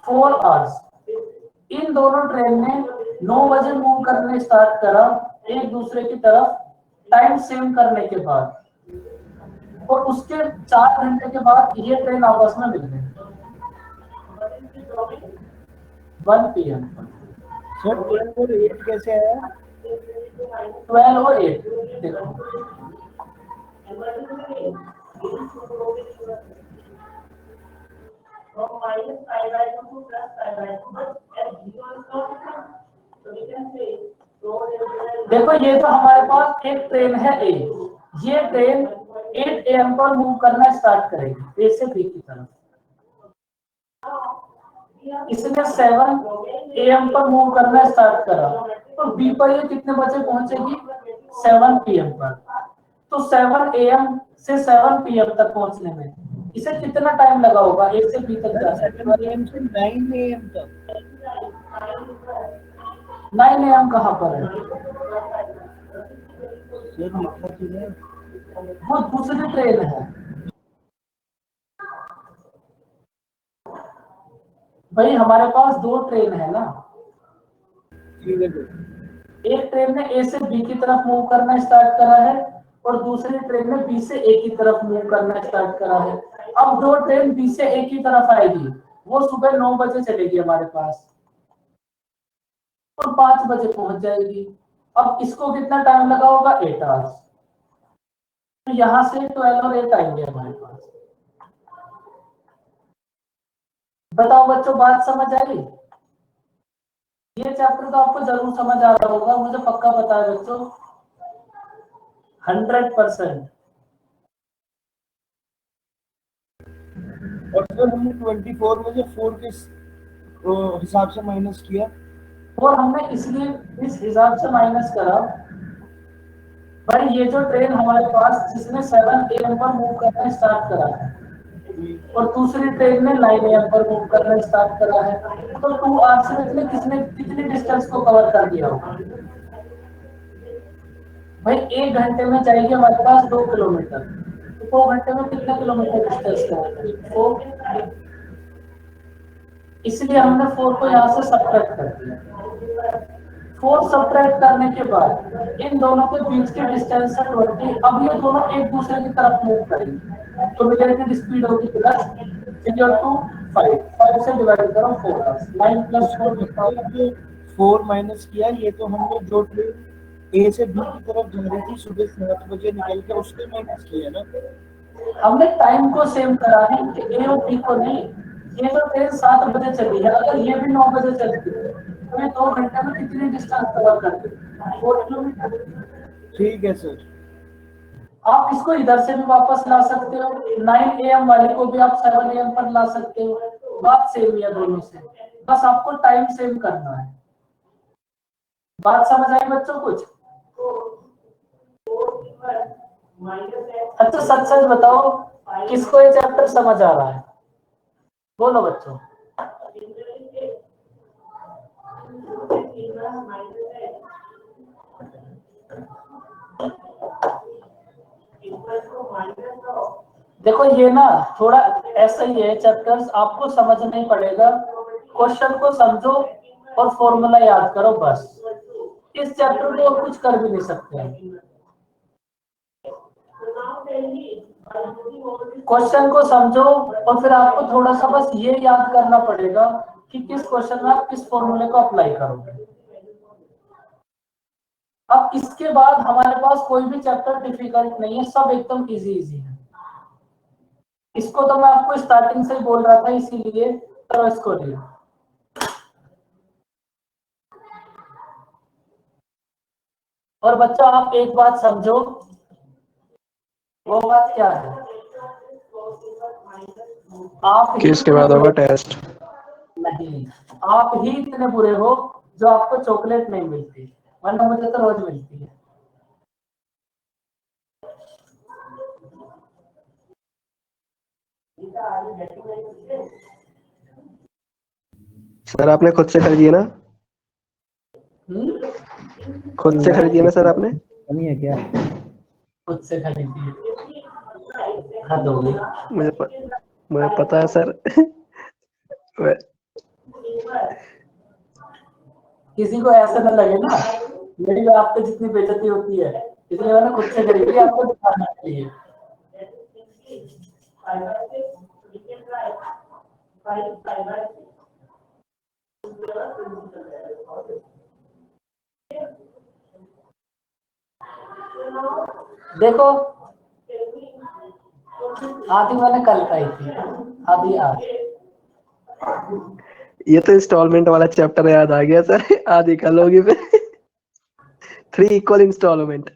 4 आवर्स। इन दोनों ट्रेन ने 9 बजे मूव करने स्टार्ट करा एक दूसरे की तरफ टाइम सेम करने के बाद, और उसके 4 घंटे के बाद ये ट्रेन आपस में मिल गई 1 PM। सर 12 और 8 कैसे है? 12 और 8 देखो, देखो ये तो हमारे पास एक ट्रेन है ए, ये ट्रेन 8 AM पर मूव करना स्टार्ट करेगी ए से बी की तरफ। इसने 7 AM पर मूव करना स्टार्ट करा तो बी पर ये कितने बजे पहुंचेगी? 7 PM पर। तो 7 AM से 7 PM तक पहुंचने में इसे कितना टाइम लगा होगा? ए से बी तक जा सकते 7 AM से 9 AM तक। 9 AM कहाँ पर है? सर लिखा तो है। वो दूसरी ट्रेन है भाई, हमारे पास 2 ट्रेन है ना। ठीक है सर। एक ट्रेन ने ए से बी की तरफ मूव करना स्टार्ट करा है और दूसरी ट्रेन ने बी से ए की तरफ मूव करना स्टार्ट करा है। अब 2 ट्रेन बी से ए की तरफ आएगी, वो सुबह 9 बजे चलेगी हमारे पास और 5 बजे पहुंच जाएगी। अब इसको कितना टाइम लगा होगा? 8 आवर्स। तो यहां से 12 और 8 आएंगे हमारे पास। बताओ बच्चों, बात समझ आई? ये चैप्टर तो आपको जरूर समझ आ रहा होगा, मुझे पक्का पता है बच्चों, 100%। और सर हमने 24 में से 4 के हिसाब से माइनस किया, और हमने इसलिए इस हिसाब से माइनस करा भाई, ये जो ट्रेन हमारे पास जिसने 7 AM पर मूव करना स्टार्ट करा है और दूसरी ट्रेन ने 9 AM पर मूव करना स्टार्ट करा है, तो 2 आवर्स में किसने कितनी डिस्टेंस को कवर कर दिया होगा? भाई 1 घंटे में जाएगी हमारे पास 2 किलोमीटर, तो 2 घंटे में कितने किलोमीटर डिस्टेंस कवर करेगी? 4। इसलिए हमने 4 को यहाँ से सब्ट्रैक्ट कर दिया। 4 सब्ट्रैक्ट करने के बाद इन दोनों के बीच के डिस्टेंस है 20। अब ये दोनों एक दूसरे की तरफ मूव करेंगे तो रिलेटेड स्पीड होगी प्लस 5 से डिवाइड करो 4 9 प्लस 4 4 माइनस किया। ये तो हमने जो ट्रेन ए से बी की तरफ जा रही थी सुबह 7 बजे निकल के उसके माइनस किया ना। हमने टाइम को सेम करा है कि ए और बी को नहीं। ये तो ट्रेन 7 बजे चली है, अगर ये भी 9 बजे चलती है तो ये 2 घंटे में कितनी डिस्टेंस कवर करती है? 4 किलोमीटर। ठीक है सर। आप इसको इधर से भी वापस ला सकते हो, 9 AM वाले को भी आप 7 AM पर ला सकते हो, बात सेम है दोनों से, बस आपको टाइम सेम करना है। बात समझ आई बच्चों कुछ? अच्छा सच सच बताओ, किसको ये चैप्टर समझ आ रहा है? बोलो बच्चों। देखो ये ना थोड़ा ऐसा ही है चैप्टर्स, आपको समझना ही पड़ेगा, क्वेश्चन को समझो और फॉर्मूला याद करो बस। इस चैप्टर को और कुछ कर भी नहीं सकते। क्वेश्चन को समझो और फिर आपको थोड़ा सा बस ये याद करना पड़ेगा कि किस क्वेश्चन में आप किस फॉर्मूले को अप्लाई करोगे। अब इसके बाद हमारे पास कोई भी चैप्टर डिफिकल्ट नहीं है, सब एकदम इजी इजी है। इसको तो मैं आपको स्टार्टिंग से ही बोल रहा था, इसीलिए करो इसको रीड। और बच्चा आप एक बात समझो, वो बात क्या है? आप ही किसके बाद होगा टेस्ट? नहीं, आप ही इतने बुरे हो जो आपको चॉकलेट नहीं मिलती, वरना मुझे तो रोज मिलती है। सर आपने खुद से खरीदी है ना? खुद से खरीदी है ना सर आपने? कमी है क्या? खुद से खरीदी है। हद हो गई। मुझे पता है सर। किसी को ऐसा न लगे ना मेरी आप पे जितनी बेइज्जती होती है, इसलिए मैंने खुद से खरीदी आपको दिखाने के लिए। देखो आधी मैंने कल खाई थी, आधी आज। ये तो इंस्टॉलमेंट वाला चैप्टर याद आ गया सर। आधी कल होगी फिर। 3 इक्वल इंस्टॉलमेंट।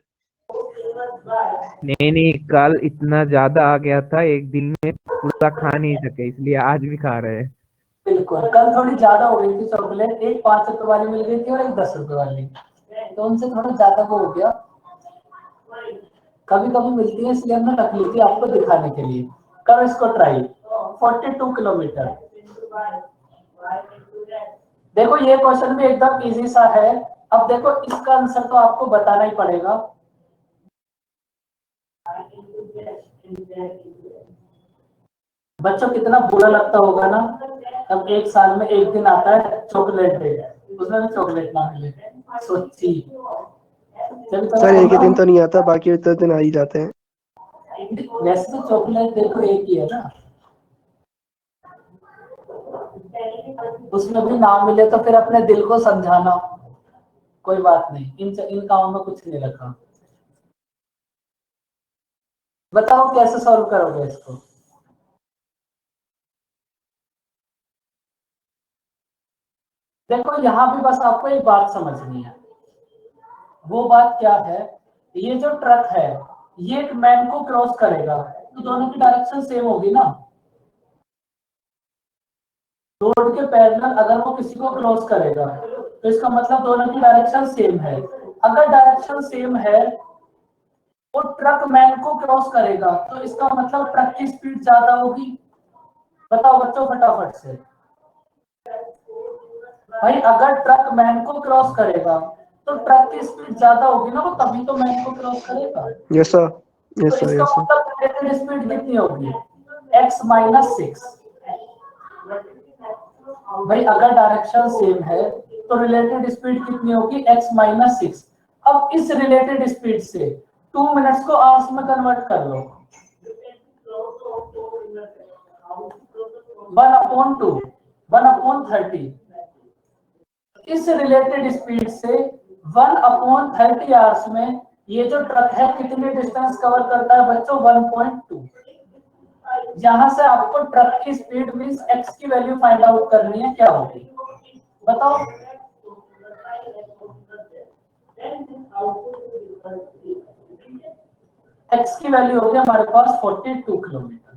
नहीं कल इतना ज्यादा आ गया था, एक दिन में पूरा खा नहीं सके, इसलिए आज भी खा रहे हैं। बिल्कुल, कल थोड़ी ज्यादा हो गई थी चॉकलेट, एक 5 रुपए वाली मिल गई थी और एक 10 रुपए वाली, तो उनसे थोड़ा ज्यादा वो हो गया। कभी कभी मिलती है इसलिए हमने रख ली थी आपको दिखाने के लिए। करो इसको ट्राई। 42 किलोमीटर। देखो ये क्वेश्चन भी एकदम इजी सा है। अब देखो इसका आंसर तो आपको बताना ही पड़ेगा। बच्चों कितना बुरा लगता होगा ना, अब एक साल में एक दिन आता है चॉकलेट डे, उसमें भी चॉकलेट ना मिले। सोची सर एक ही दिन तो नहीं आता, बाकी तो दिन आ ही जाते हैं। वैसे तो चॉकलेट देखो एक ही है ना, उसमें भी ना मिले तो फिर अपने दिल को समझाना, कोई बात नहीं, इन कामों में कुछ नहीं रखा। बताओ कैसे सॉल्व करोगे इसको? देखो यहाँ भी बस आपको एक बात समझनी है। वो बात क्या है, ये जो ट्रक है ये एक मैन को क्रॉस करेगा तो दोनों की डायरेक्शन सेम होगी ना। रोड के पैरेलल अगर वो किसी को क्रॉस करेगा तो इसका मतलब दोनों की डायरेक्शन सेम है। अगर डायरेक्शन सेम है वो ट्रक मैन को क्रॉस करेगा तो इसका मतलब ट्रक की स्पीड ज्यादा होगी। बताओ बच्चों फटाफट से। भाई अगर ट्रक मैन को क्रॉस करेगा तो ट्रक की स्पीड ज्यादा होगी ना, वो तभी तो मैन को क्रॉस करेगा। यस सर, तो यस सर, इसका यस सर। मतलब रिलेटेड स्पीड कितनी होगी? x - 6। भाई अगर डायरेक्शन सेम है तो रिलेटेड स्पीड कितनी होगी? x - 6। अब इस रिलेटेड स्पीड से 2 मिनट्स को आवर्स में कन्वर्ट कर लो। 1/2 1/30। इस रिलेटेड स्पीड से 1/30 आवर्स में ये जो ट्रक है कितनी डिस्टेंस कवर करता है बच्चों? 1.2। यहां से आपको ट्रक की स्पीड मींस x की वैल्यू फाइंड आउट करनी है, क्या होगी बताओ? x की वैल्यू होगी हमारे पास 42 किलोमीटर।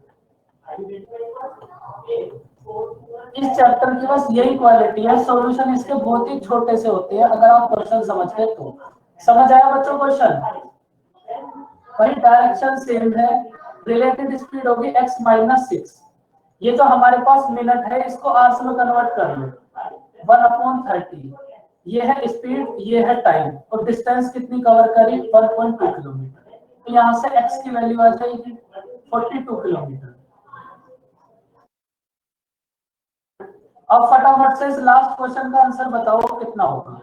इस चैप्टर की बस यही क्वालिटी है, सॉल्यूशन इसके बहुत ही छोटे से होते हैं अगर आप क्वेश्चन समझते तो। समझ आया बच्चों क्वेश्चन? वही डायरेक्शन सेम है, रिलेटेड स्पीड होगी x-6। ये जो हमारे पास मिनट है इसको आवर्स में कन्वर्ट कर लो, 1/30। ये है स्पीड, ये है टाइम, और डिस्टेंस कितनी कवर करी, 1.2 किलोमीटर। तो यहाँ से x की वैल्यू आ जाएगी 42 किलोमीटर। अब फटाफट से इस लास्ट क्वेश्चन का आंसर बताओ कितना होगा।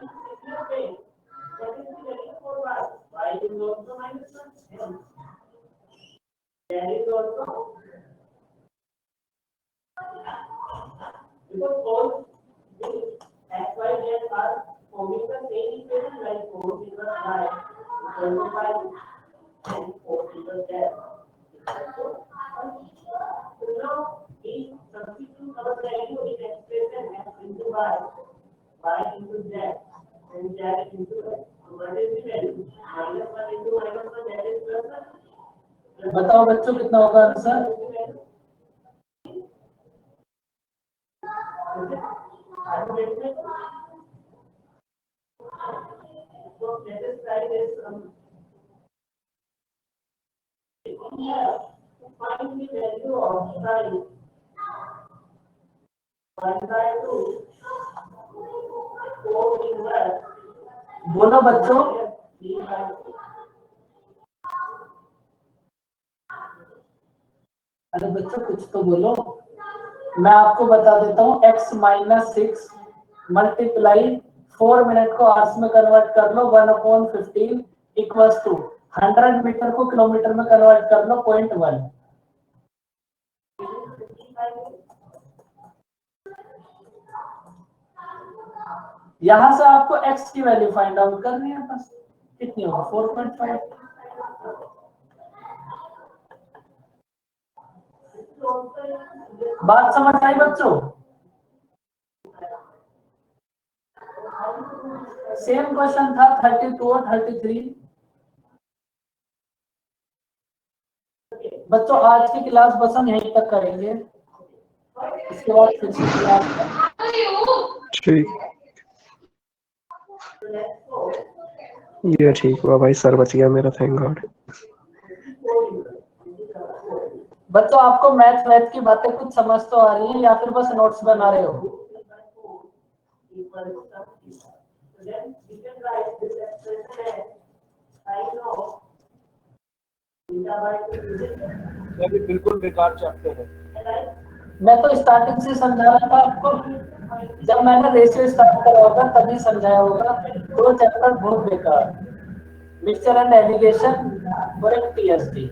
बताओ बच्चों कितना होगा आंसर? बोलो बच्चों। अरे बच्चों कुछ तो बोलो। मैं आपको बता देता हूँ, x-6 मल्टीप्लाई 4 मिनट को आवर्स में कन्वर्ट कर लो 1/15 इक्वल्स टू 100 मीटर को किलोमीटर में कन्वर्ट कर लो 0.1। यहां से आपको x की वैल्यू फाइंड आउट करनी है, बस कितनी होगा 4.5। बात समझ आई बच्चों? सेम क्वेश्चन था 32 और 33। बच्चों आज की क्लास बस हम यहीं तक करेंगे, इसके बाद फिर से क्लास। ठीक, ये ठीक हुआ भाई, सर बच गया मेरा, थैंक गॉड। बच्चों आपको मैथ की बातें कुछ समझ तो आ रही है या फिर बस नोट्स बना रहे हो? बिल्कुल बेकार चैप्टर है। मैं तो स्टार्टिंग से समझा रहा था आपको, जब मैंने रेशियो स्टार्ट करा होगा तभी समझाया होगा। दो चैप्टर बहुत बेकार, मिक्सचर एंड एलिगेशन और एक टीएसडी।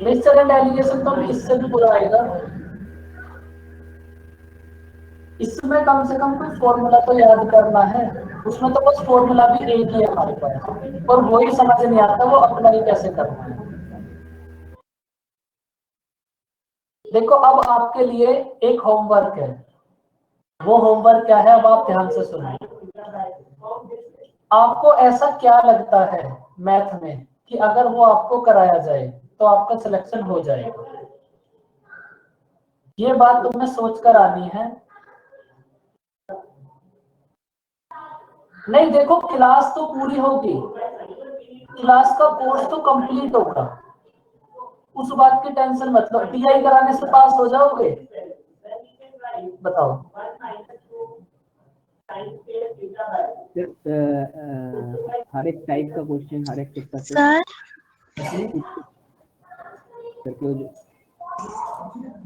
मिक्सचर एंड एलिगेशन तो इससे भी बुरा आएगा। इसमें कम से कम कोई फॉर्मूला तो याद करना है, उसमें तो बस फॉर्मूला भी एक ही है हमारे पास, और वही समझ नहीं आता वो अपना ही कैसे करना है। देखो अब आपके लिए एक होमवर्क है, वो होमवर्क क्या है अब आप ध्यान से सुनिए। आपको ऐसा क्या लगता है मैथ में कि अगर वो आपको कराया जाए तो आपका सिलेक्शन हो जाएगा? ये बात तुम्हें सोचकर आनी है। नहीं देखो, क्लास तो पूरी होगी, क्लास का कोर्स तो कंप्लीट होगा, उस बात की टेंशन मत लो। टीआई कराने से पास हो जाओगे? बताओ। हर एक टाइप का क्वेश्चन, हर एक चैप्टर से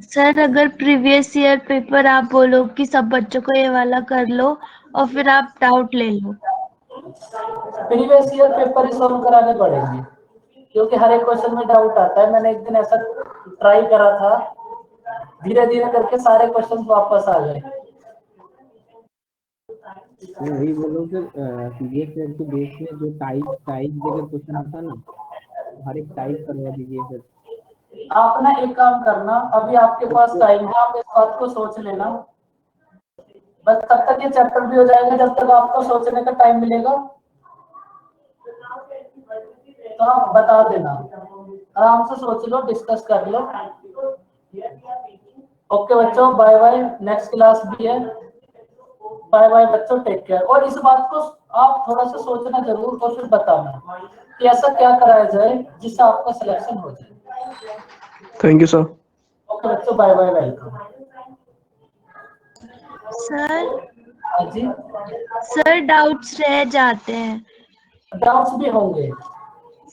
सर अगर प्रीवियस ईयर पेपर आप बोलो कि सब बच्चों को ये वाला कर लो और फिर आप डाउट ले लो। प्रीवियस ईयर पेपर ही सॉल्व कराने पड़ेंगे क्योंकि हर एक क्वेश्चन में डाउट आता है। मैंने एक दिन ऐसा ट्राई करा था, धीरे धीरे करके सारे क्वेश्चन वापस आ गए। वही बोलो कि प्रीवियस ईयर के बेस में जो टाइप जगह क्वेश्चन आता ना, हर एक टाइप करवा दीजिए सर। आप ना एक काम करना, अभी आपके पास टाइम है, आप इस बात को सोच लेना, बस तब तक ये चैप्टर भी हो जाएगा जब तक आपको सोचने का टाइम मिलेगा। तो आप बता देना। आराम से सोच लो, डिस्कस कर लो। ओके बच्चों, बाय बाय, नेक्स्ट क्लास भी है। बाय बाय बच्चों, टेक केयर। और इस बात को आप थोड़ा सा सोचना जरूर और फिर बताना कि ऐसा क्या कराया जाए जिससे आपका सिलेक्शन हो जाए। Thank you sir. ओके बच्चों, बाय बाय, वेलकम। सर हाँ जी, सर डाउट्स रह जाते हैं। डाउट्स भी होंगे,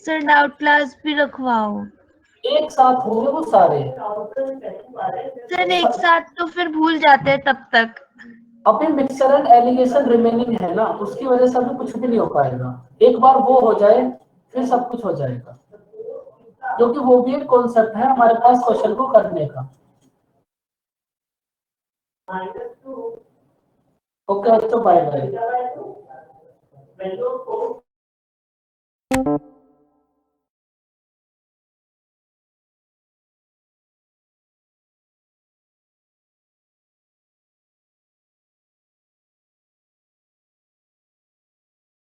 सर डाउट क्लास भी रखवाओ। एक साथ होंगे वो सारे। सर एक साथ तो फिर भूल जाते हैं तब तक। अभी मिक्सचर एंड एलिगेशन रिमेनिंग है ना, उसकी वजह से अभी कुछ भी नहीं हो पाएगा। एक बार वो हो जाए फिर सब कुछ हो जाएगा, क्योंकि वो भी एक कॉन्सेप्ट है हमारे पास क्वेश्चन को करने का। ओके बच्चों, बाय बाय।